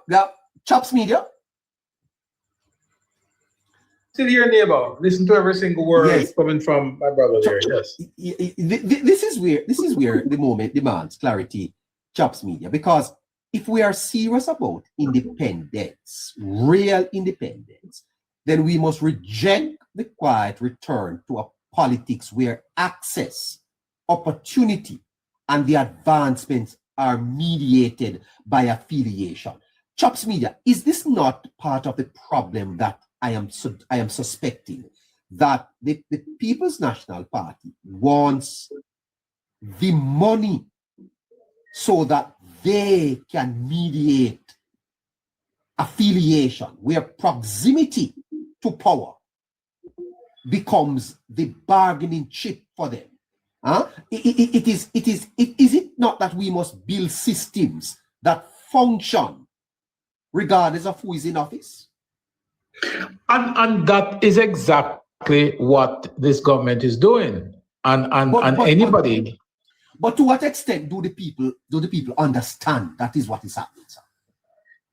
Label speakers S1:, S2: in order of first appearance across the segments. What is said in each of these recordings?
S1: Yeah, Chops Media.
S2: Still here, neighbor. Listen to every single word
S1: Yes.
S2: coming from my brother there. Yes.
S1: This is where the moment demands clarity, Chops Media, because if we are serious about independence, real independence, then we must reject the quiet return to a politics where access, opportunity, and the advancements are mediated by affiliation. Chops Media, is this not part of the problem that I am suspecting, that the People's National Party wants the money so that they can mediate affiliation, where proximity to power becomes the bargaining chip for them? Is it not that we must build systems that function regardless of who is in office?
S2: And that is exactly what this government is doing. But anybody.
S1: But to what extent do the people understand that is what is happening, sir?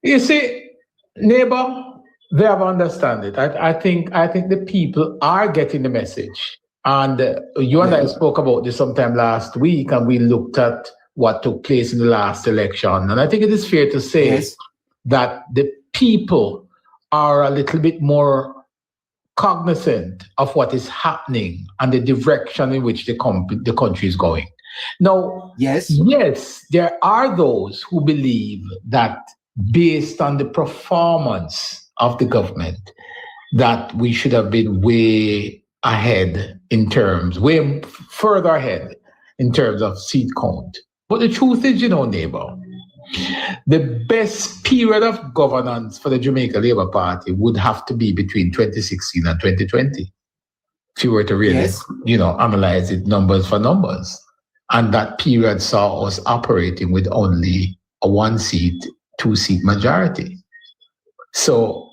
S2: You see, neighbor, they have understand it. I think the people are getting the message. And you and I spoke about this sometime last week, and we looked at what took place in the last election. And I think it is fair to say that the people are a little bit more cognizant of what is happening and the direction in which the country is going. Now, yes, there are those who believe that based on the performance of the government, that we should have been way further ahead in terms of seat count. But the truth is, neighbor, the best period of governance for the Jamaica Labour Party would have to be between 2016 and 2020. If you were to really, analyze it numbers for numbers. And that period saw us operating with only a 1-seat, 2-seat majority. So,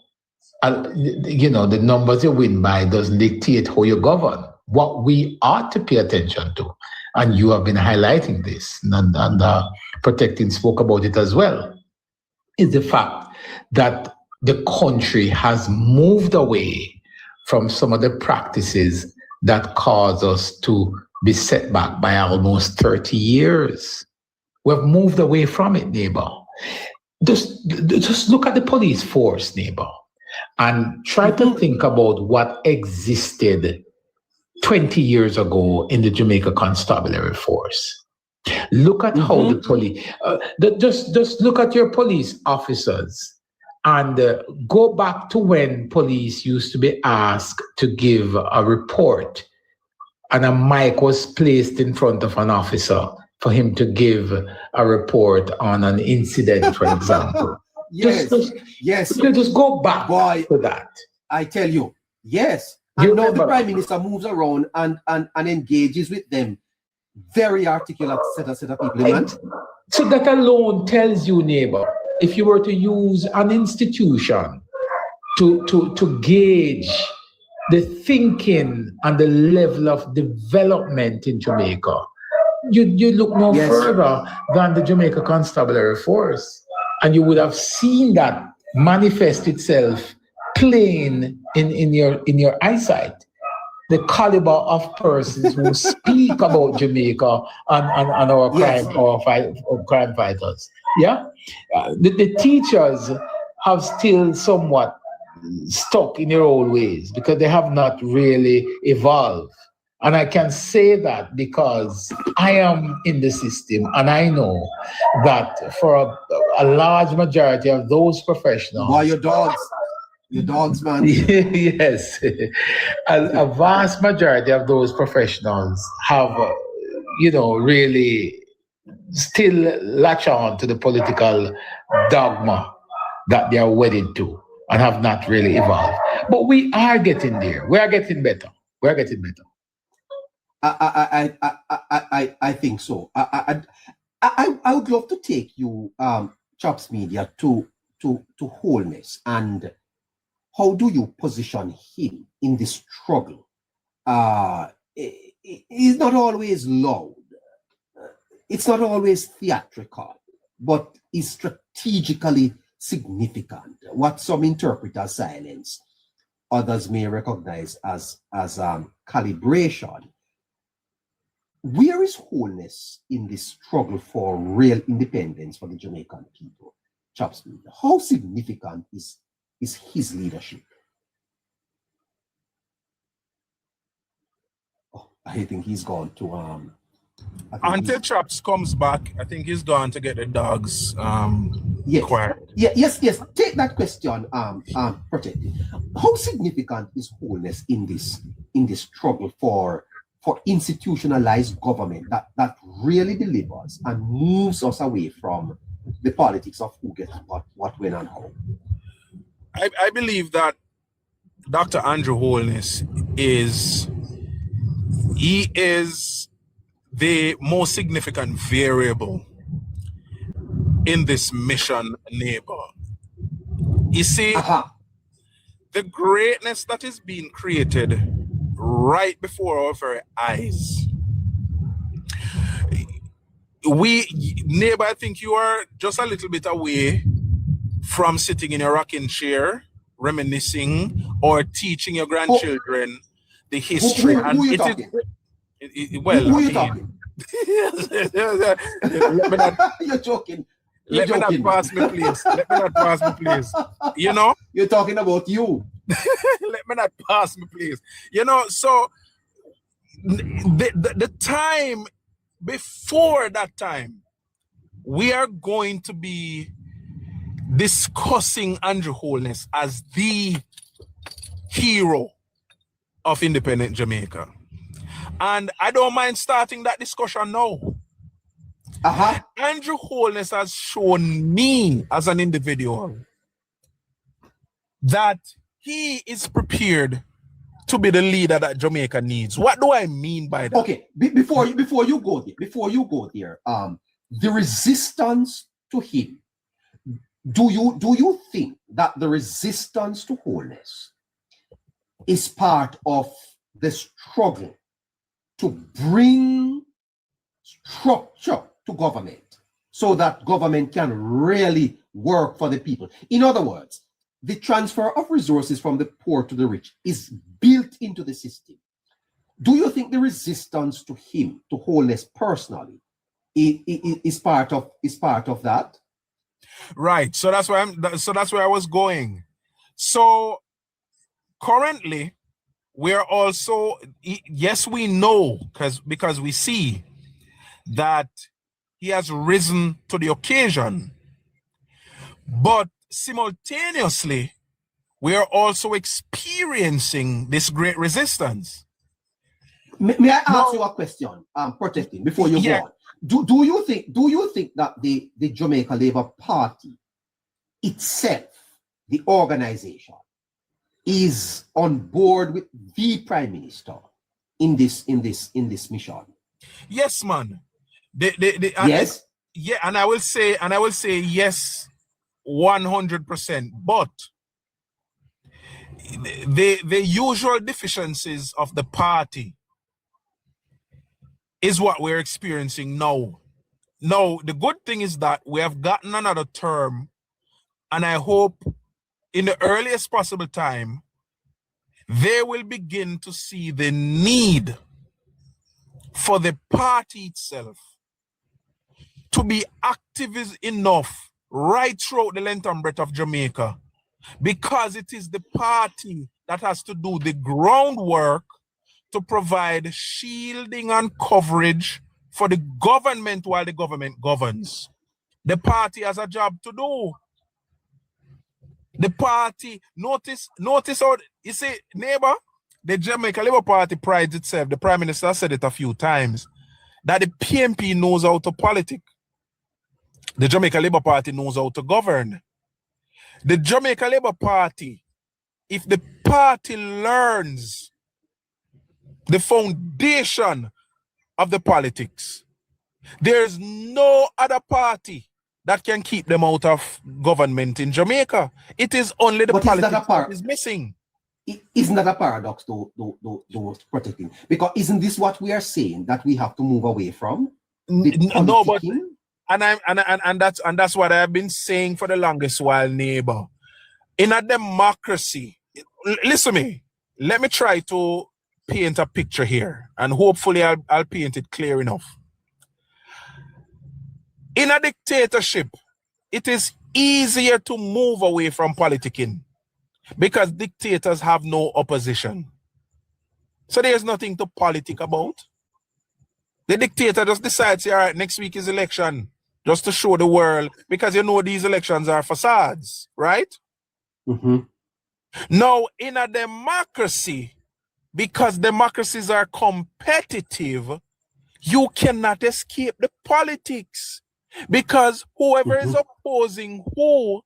S2: the numbers you win by doesn't dictate how you govern. What we ought to pay attention to, and you have been highlighting this, and Protecting spoke about it as well, is the fact that the country has moved away from some of the practices that cause us to be set back by almost 30 years. We've moved away from it, neighbor. Just look at the police force, neighbor, and try to think about what existed 20 years ago in the Jamaica Constabulary Force. Look at how the police, just look at your police officers and go back to when police used to be asked to give a report and a mic was placed in front of an officer for him to give a report on an incident, for example.
S1: Yes.
S2: Just go back to that.
S1: I tell you, yes. And now the Prime Minister moves around and engages with them. Very articulate set of people.
S2: So that alone tells you, neighbor, if you were to use an institution to gauge the thinking and the level of development in Jamaica, you look no further than the Jamaica Constabulary Force. And you would have seen that manifest itself plain in your eyesight. The caliber of persons who speak about Jamaica and our crime fighters. Yeah, the teachers have still somewhat stuck in their old ways because they have not really evolved. And I can say that because I am in the system and I know that for a large majority of those professionals.
S1: Why your dogs, man.
S2: Yes. A vast majority of those professionals have, really still latch on to the political dogma that they are wedded to and have not really evolved. But we are getting there. We are getting better.
S1: I think so. I would love to take you, Chops Media, to Wholeness, and how do you position him in the struggle? He's not always loud. It's not always theatrical, but he's strategic strategically significant, what some interpret as silence, others may recognize as calibration. Where is wholeness in this struggle for real independence for the Jamaican people? Chopsmith, how significant is his leadership? Oh, I think he's gone to
S3: until Chops comes back. I think he's gone to get the dogs
S1: yes.
S3: quiet.
S1: Yes. Take that question, protected. How significant is wholeness in this struggle for institutionalized government that really delivers and moves us away from the politics of who gets what, when, and how?
S3: I believe that Dr. Andrew Holness is the most significant variable in this mission, neighbor. You see, the greatness that is being created right before our very eyes. Neighbor, I think you are just a little bit away from sitting in a rocking chair, reminiscing, or teaching your grandchildren the history.
S1: Who are you talking?
S3: Well,
S1: who are you talking? You're joking.
S3: Let me not pass me, please. Let me not pass me, please. You know?
S1: You're talking about you.
S3: Let me not pass me, please. You know, so the time before that time, we are going to be discussing Andrew Holness as the hero of independent Jamaica. And I don't mind starting that discussion now. Andrew Holness has shown me as an individual that he is prepared to be the leader that Jamaica needs. What do I mean by that?
S1: Okay, before you go there, the resistance to him. Do you think that the resistance to wholeness is part of the struggle to bring structure to government so that government can really work for the people? In other words, the transfer of resources from the poor to the rich is built into the system. Do you think the resistance to him, to wholeness personally, is part of that?
S3: Right. So that's where I was going. So currently, we're also, yes, we know because we see that he has risen to the occasion, but simultaneously, we are also experiencing this great resistance.
S1: May I ask you a question, protecting, before you go on? Do you think that the Jamaica Labour Party itself, the organization, is on board with the Prime Minister in this mission?
S3: Yes, man.
S1: Yes.
S3: Yeah, and I will say yes, 100%. But the usual deficiencies of the party is what we're experiencing now. Now, the good thing is that we have gotten another term, and I hope in the earliest possible time, they will begin to see the need for the party itself to be active enough right throughout the length and breadth of Jamaica, because it is the party that has to do the groundwork to provide shielding and coverage for the government while the government governs. The party has a job to do. The party, notice how, you see, neighbor, the Jamaica Labour Party prides itself, the Prime Minister said it a few times, that the PMP knows how to politic. The Jamaica Labour Party knows how to govern. The Jamaica Labour Party, if the party learns the foundation of the politics, there's no other party that can keep them out of government in Jamaica. It is only the politics that is missing.
S1: Isn't that a paradox to protecting? Because isn't this what we are saying that we have to move away from?
S3: No, but And that's what I've been saying for the longest while, neighbor. In a democracy, listen to me. Let me try to paint a picture here, and hopefully I'll paint it clear enough. In a dictatorship, it is easier to move away from politicking because dictators have no opposition. So there's nothing to politic about. The dictator just decides, all right, next week is election, just to show the world, because you know these elections are facades, right?
S1: Mm-hmm.
S3: Now, in a democracy, because democracies are competitive, you cannot escape the politics. Because whoever is opposing who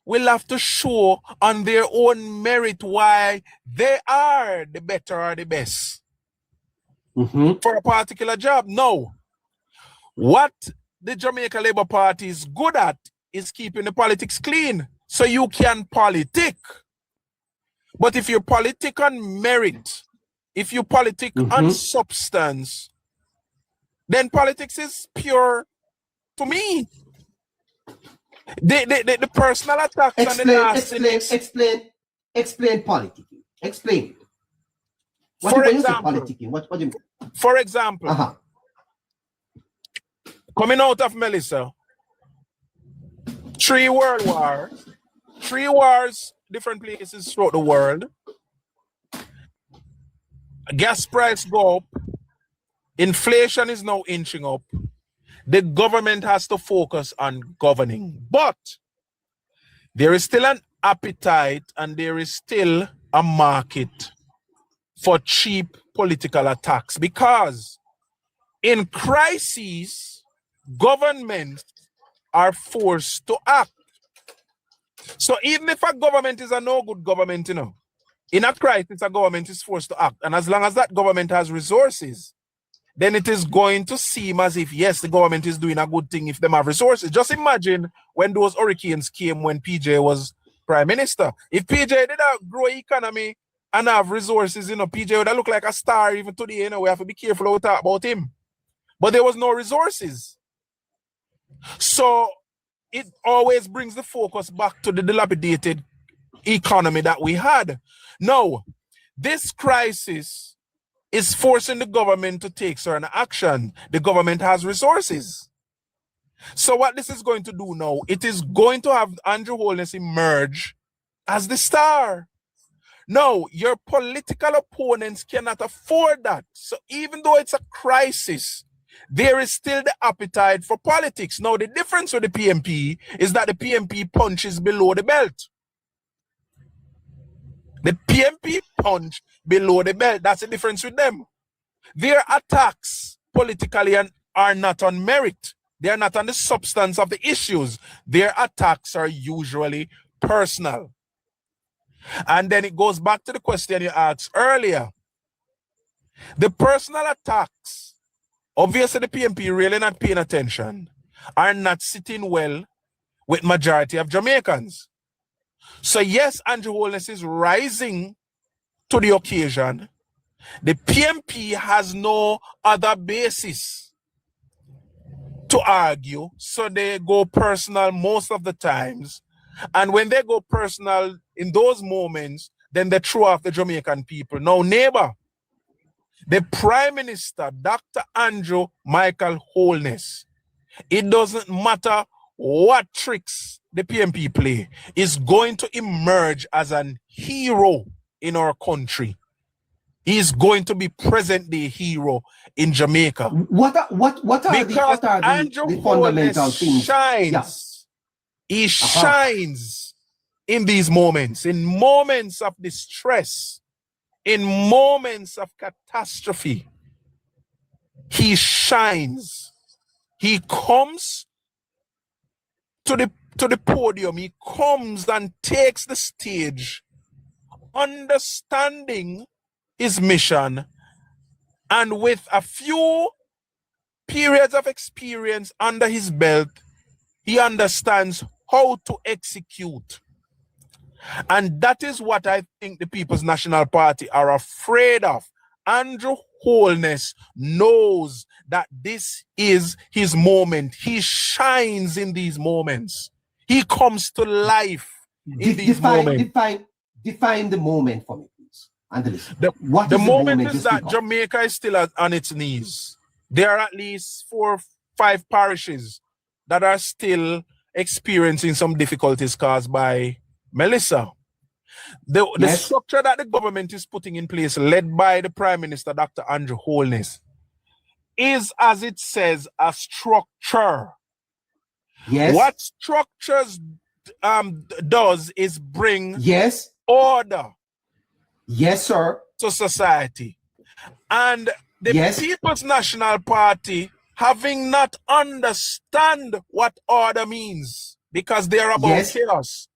S3: will have to show on their own merit why they are the better or the best for a particular job. No. What the Jamaica Labour Party is good at is keeping the politics clean. So you can politic. But if you politic on merit, if you politic on substance, then politics is pure to me. The personal attacks and the nastiness.
S1: Explain politicking. Explain. What
S3: For
S1: do you
S3: example,
S1: say politicking? What do you mean?
S3: For example, coming out of Melissa, 3 world wars, 3 wars, different places throughout the world. Gas price go up. Inflation is now inching up. The government has to focus on governing. But there is still an appetite and there is still a market for cheap political attacks, because in crises, governments are forced to act. So even if a government is a no good government, you know, in a crisis, a government is forced to act. And as long as that government has resources, then it is going to seem as if, yes, the government is doing a good thing if they have resources. Just imagine when those hurricanes came when PJ was prime minister. If PJ did not grow economy and have resources, you know, PJ would have looked like a star even today. You know, we have to be careful how we talk about him. But there was no resources. So it always brings the focus back to the dilapidated economy that we had. Now, this crisis is forcing the government to take certain action. The government has resources. So what this is going to do now, it is going to have Andrew Holness emerge as the star. No, your political opponents cannot afford that. So even though it's a crisis, there is still the appetite for politics. Now, the difference with the PMP is that the PMP punches below the belt. The PMP punch below the belt. That's the difference with them. Their attacks politically are not on merit. They are not on the substance of the issues. Their attacks are usually personal. And then it goes back to the question you asked earlier. The personal attacks, obviously the PMP really not paying attention, are not sitting well with majority of Jamaicans. So yes, Andrew Holness is rising to the occasion. The PMP has no other basis to argue, so they go personal most of the times. And when they go personal in those moments, then they throw off the Jamaican people. Now, neighbor, the Prime Minister, Dr. Andrew Michael Holness, it doesn't matter what tricks the PMP play, is going to emerge as an hero in our country. He is going to be present-day hero in Jamaica.
S1: What are the fundamental things?
S3: Shines. Yeah. He shines in these moments, in moments of distress, in moments of catastrophe. He shines. He comes to the podium. He comes and takes the stage, understanding his mission, and with a few periods of experience under his belt, he understands how to execute. And that is what I think the People's National Party are afraid of. Andrew Holness knows that this is his moment. He shines in these moments. He comes to life in these moments.
S1: Define the moment for me, please. And
S3: the moment is that Jamaica is still on its knees. There are at least 4 or 5 parishes that are still experiencing some difficulties caused by Melissa. The structure that the government is putting in place, led by the Prime Minister, Dr. Andrew Holness, is, as it says, a structure.
S1: Yes.
S3: What structures does is bring order.
S1: Yes, sir.
S3: To society. And the People's National Party, having not understand what order means, because they are about chaos,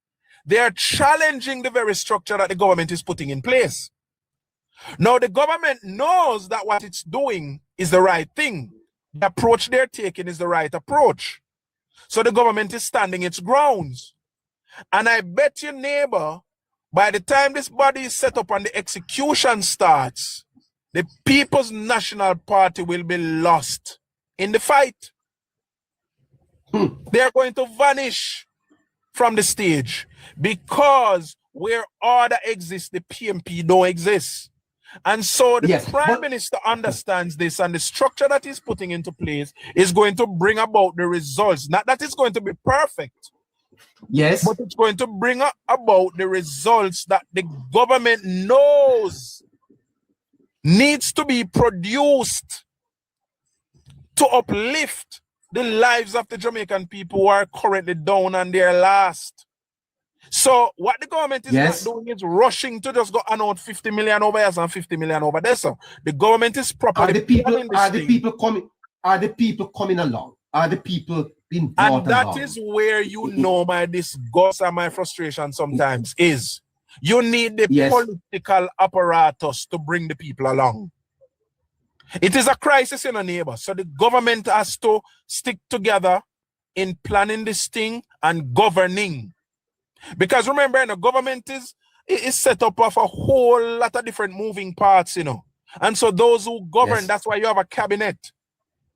S3: they are challenging the very structure that the government is putting in place. Now, the government knows that what it's doing is the right thing. The approach they're taking is the right approach. So the government is standing its grounds. And I bet your neighbor, by the time this body is set up and the execution starts, the People's National Party will be lost in the fight. They are going to vanish from the stage, because where order exists, the PMP don't exist. And so the Prime Minister understands this, and the structure that he's putting into place is going to bring about the results. Not that it's going to be perfect.
S1: Yes.
S3: But it's going to bring about the results that the government knows needs to be produced to uplift the lives of the Jamaican people who are currently down on their last. So what the government is not doing is rushing to just go announce 50 million over here and 50 million over there. So the government is properly
S1: Are the people coming along? Are the people being brought along?
S3: And that is where you know my disgust and my frustration sometimes is. You need the political apparatus to bring the people along. It is a crisis in a neighbor. So the government has to stick together in planning this thing and governing. Because remember, the government is set up of a whole lot of different moving parts, you know. And so those who govern, that's why you have a cabinet.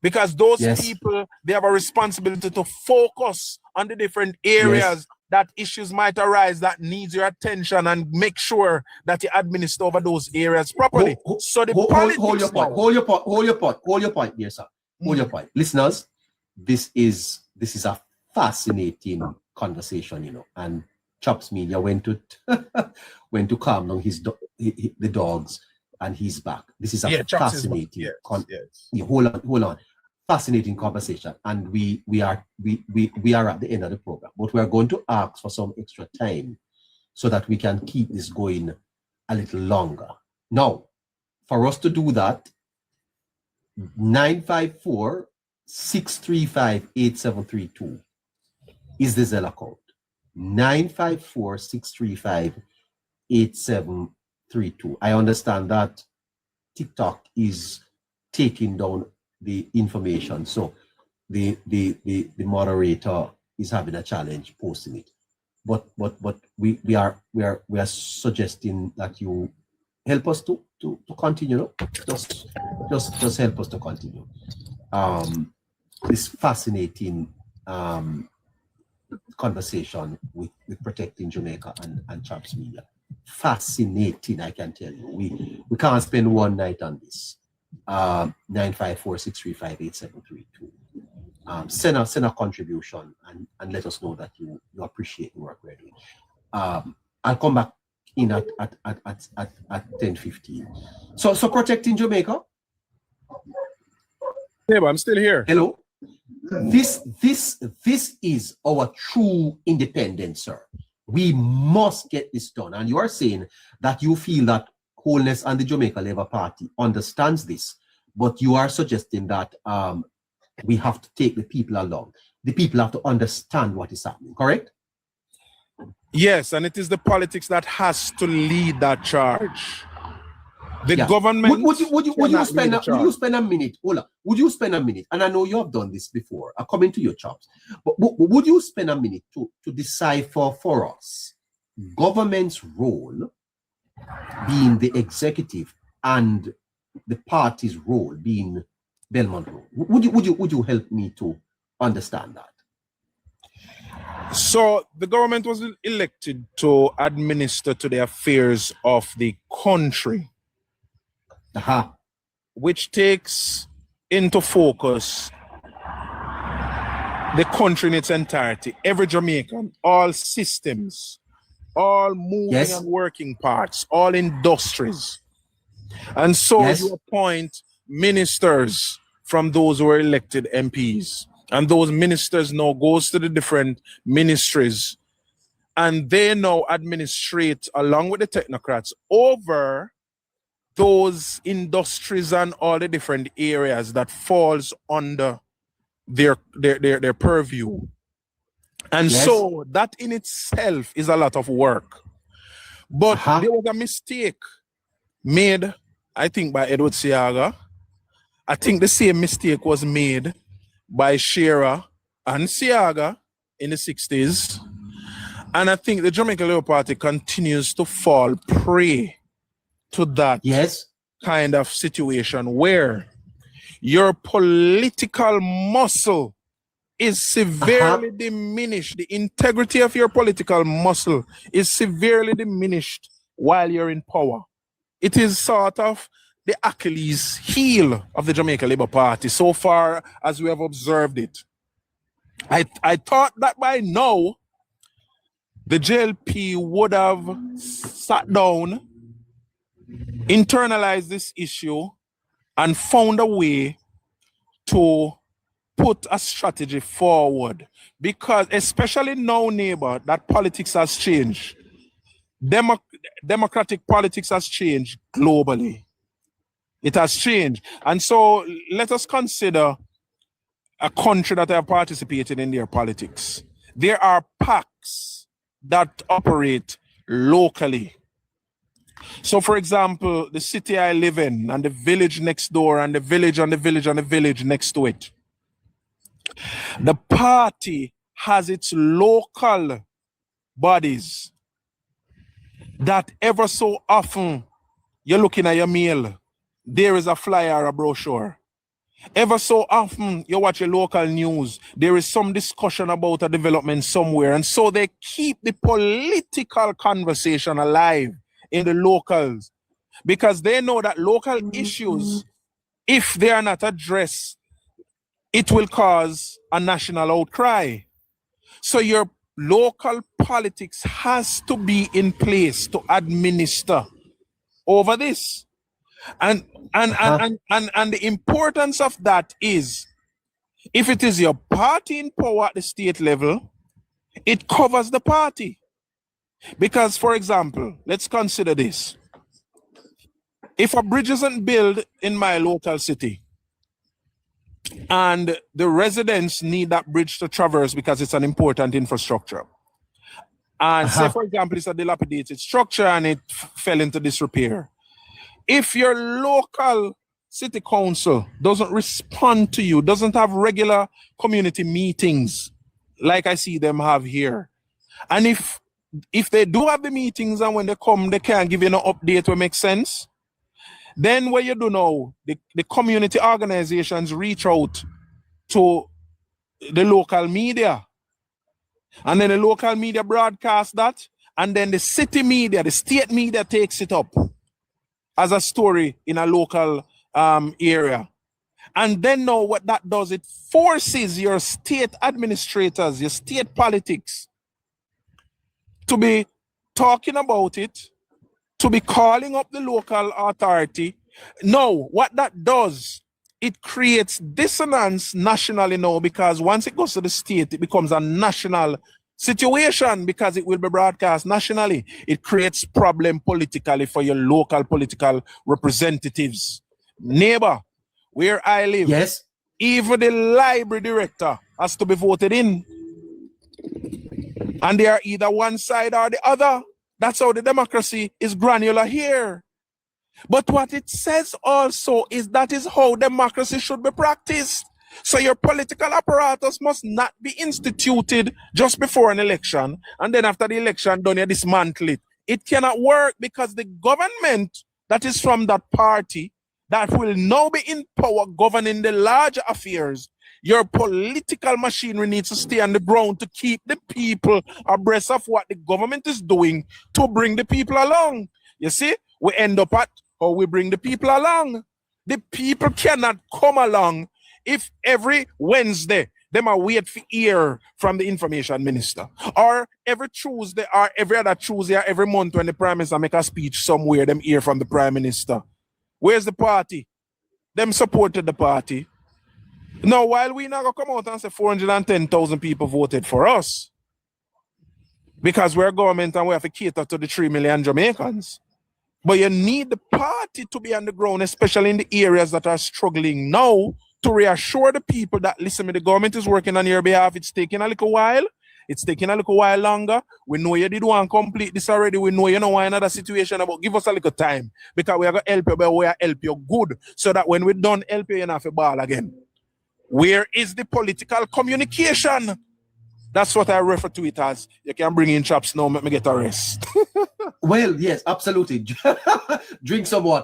S3: Because those people, they have a responsibility to focus on the different areas that issues might arise that needs your attention, and make sure that you administer over those areas properly. So the politics
S1: hold your point, dear sir. Hold your point. Listeners, this is a fascinating conversation, you know, and Chops Media went to calm down the dogs, and he's back. This is a fascinating hold on. Fascinating conversation, and we are at the end of the program, but we are going to ask for some extra time so that we can keep this going a little longer. Now, for us to do that, 954-635-8732 is the Zelle account. 954-635-8732. I understand that TikTok is taking down the information, so the moderator is having a challenge posting it. But we are suggesting that you help us to continue. Just help us to continue. This fascinating conversation with protecting Jamaica and Chops Media. Fascinating, I can tell you. We can't spend one night on this. 954-635-8732. Send a contribution and let us know that you appreciate the work we're doing. I'll come back in at 10:15. So protecting Jamaica.
S3: Yeah, but I'm still here.
S1: Hello. This is our true independence, sir. We must get this done. And you are saying that you feel that Holness and the Jamaica Labour Party understands this, but you are suggesting that we have to take the people along. The people have to understand what is happening, correct?
S3: Yes, and it is the politics that has to lead that charge. The government.
S1: Would you spend a minute? Hold on. Would you spend a minute? And I know you have done this before. I'm coming to your Chops. But would you spend a minute to decipher for us government's role being the executive and the party's role being Belmont Road? Would you help me to understand that?
S3: So the government was elected to administer to the affairs of the country, which takes into focus the country in its entirety, every Jamaican, all systems, all moving and working parts, all industries. And so you appoint ministers from those who are elected MPs. And those ministers now goes to the different ministries, and they now administrate along with the technocrats over those industries and all the different areas that falls under their purview. And so that in itself is a lot of work. But there was a mistake made, I think, by Edward Siaga. I think the same mistake was made by Shearer and Siaga in the 60s. And I think the Jamaica Labour Party continues to fall prey to that kind of situation where your political muscle is severely diminished. The integrity of your political muscle is severely diminished while you're in power. It is sort of the Achilles heel of the Jamaica Labour Party so far as we have observed it. I thought that by now the JLP would have sat down, internalized this issue, and found a way to put a strategy forward. Because especially now, neighbor, that politics has changed. Democratic politics has changed globally. It has changed. And so let us consider a country that have participated in their politics. There are pacts that operate locally. So for example, the city I live in and the village next door and the village and the village and the village next to it. The party has its local bodies that ever so often you're looking at your mail, there is a flyer or a brochure. Ever so often you watch your local news, there is some discussion about a development somewhere. And so they keep the political conversation alive in the locals because they know that local issues, if they are not addressed, it will cause a national outcry. So your local politics has to be in place to administer over this. And the importance of that is, if it is your party in power at the state level, it covers the party. Because, for example, let's consider this. If a bridge isn't built in my local city, and the residents need that bridge to traverse because it's an important infrastructure, and say, for example, it's a dilapidated structure and it fell into disrepair. If your local city council doesn't respond to you, doesn't have regular community meetings like I see them have here, and if they do have the meetings and when they come, they can't give you an update that makes sense, then what you do now, the community organizations reach out to the local media. And then the local media broadcast that. And then the city media, the state media takes it up as a story in a local area. And then now what that does, it forces your state administrators, your state politics to be talking about it, to be calling up the local authority. Now, what that does, it creates dissonance nationally now, because once it goes to the state, it becomes a national situation because it will be broadcast nationally. It creates problem politically for your local political representatives. Neighbor, where I live, even the library director has to be voted in. And they are either one side or the other. That's how the democracy is granular here. But what it says also is that is how democracy should be practiced. So your political apparatus must not be instituted just before an election, and then after the election done, you dismantle it. It cannot work because the government that is from that party, that will now be in power governing the larger affairs, your political machinery needs to stay on the ground to keep the people abreast of what the government is doing to bring the people along. You see, we end up at how we bring the people along. The people cannot come along if every Wednesday them are wait for hear from the information minister, or every Tuesday or every other Tuesday or every month when the prime minister make a speech somewhere, them hear from the prime minister. Where's the party? Them supported the party. Now, while we not gonna come out and say 410,000 people voted for us, because we're a government and we have to cater to the 3 million Jamaicans. But you need the party to be on the ground, especially in the areas that are struggling now, to reassure the people that, listen, the government is working on your behalf. It's taking a little while. It's taking a little while longer. We know you did one complete this already. We know you know why another situation, but give us a little time, because we are going to help you, but we are help you good, so that when we done help you, you don't have to ball again. Where is the political communication? That's what I refer to it as. You can bring in chops now, make me get a rest.
S1: Well, yes, absolutely. Drink some water.